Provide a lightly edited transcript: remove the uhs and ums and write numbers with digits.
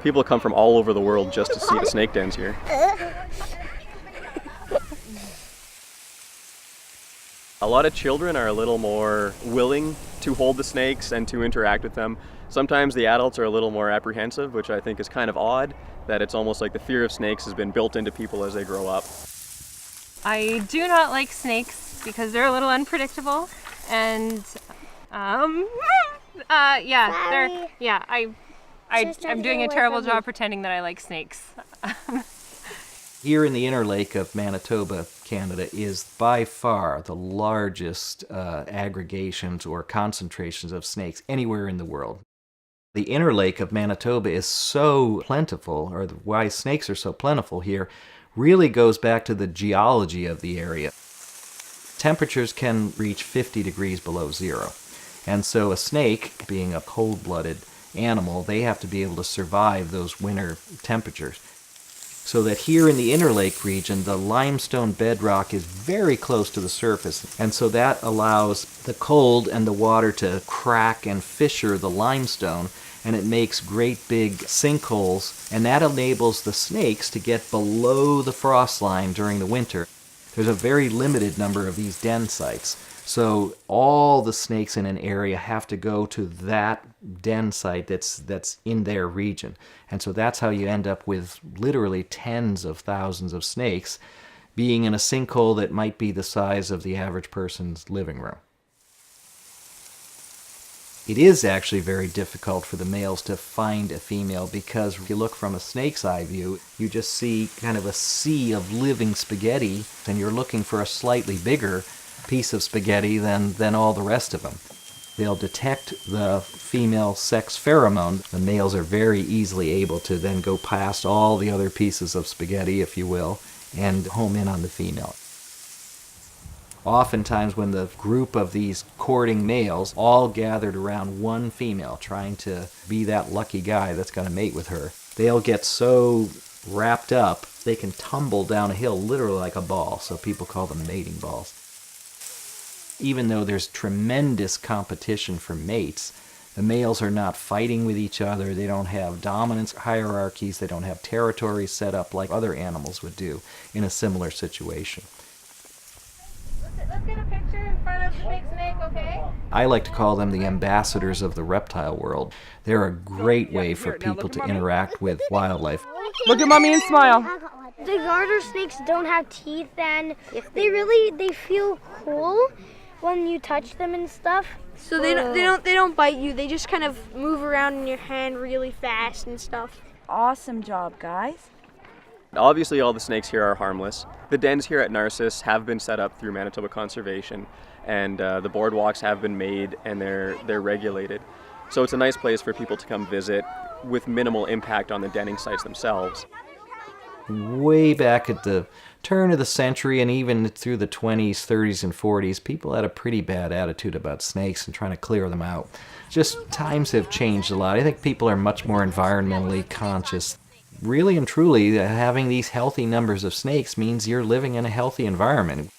People come from all over the world just to see the snake dens here. A lot of children are a little more willing to hold the snakes and to interact with them. Sometimes the adults are a little more apprehensive, which I think is kind of odd, that it's almost like the fear of snakes has been built into people as they grow up. I do not like snakes because they're a little unpredictable, and I'm doing a terrible job pretending that I like snakes. Here in the Inner Lake of Manitoba, Canada, is by far the largest aggregations or concentrations of snakes anywhere in the world. The Inner Lake of Manitoba is so plentiful, or why snakes are so plentiful here, really goes back to the geology of the area. Temperatures can reach 50 degrees below zero. And so a snake, being a cold-blooded animal, they have to be able to survive those winter temperatures. So that here in the Inner Lake region, the limestone bedrock is very close to the surface. And so that allows the cold and the water to crack and fissure the limestone, and it makes great big sinkholes, and that enables the snakes to get below the frost line during the winter. There's a very limited number of these den sites. So all the snakes in an area have to go to that den site that's in their region. And so that's how you end up with literally tens of thousands of snakes being in a sinkhole that might be the size of the average person's living room. It is actually very difficult for the males to find a female because if you look from a snake's eye view, you just see kind of a sea of living spaghetti, and you're looking for a slightly bigger piece of spaghetti than all the rest of them. They'll detect the female sex pheromone. The males are very easily able to then go past all the other pieces of spaghetti, if you will, and home in on the female. Oftentimes when the group of these courting males all gathered around one female trying to be that lucky guy that's going to mate with her, they'll get so wrapped up they can tumble down a hill literally like a ball, so people call them mating balls. Even though there's tremendous competition for mates, the males are not fighting with each other, they don't have dominance hierarchies, they don't have territories set up like other animals would do in a similar situation. Let's get a picture in front of the big snake, okay? I like to call them the ambassadors of the reptile world. They're a great way for people to interact with wildlife. Look at mommy and smile. The garter snakes don't have teeth, and they feel cool when you touch them and stuff. So they don't bite you. They just kind of move around in your hand really fast and stuff. Awesome job, guys. Obviously all the snakes here are harmless. The dens here at Narcissus have been set up through Manitoba Conservation, and the boardwalks have been made and they're regulated. So it's a nice place for people to come visit with minimal impact on the denning sites themselves. Way back at the turn of the century and even through the 20s, 30s, and 40s, people had a pretty bad attitude about snakes and trying to clear them out. Just times have changed a lot. I think people are much more environmentally conscious. Really and truly, having these healthy numbers of snakes means you're living in a healthy environment.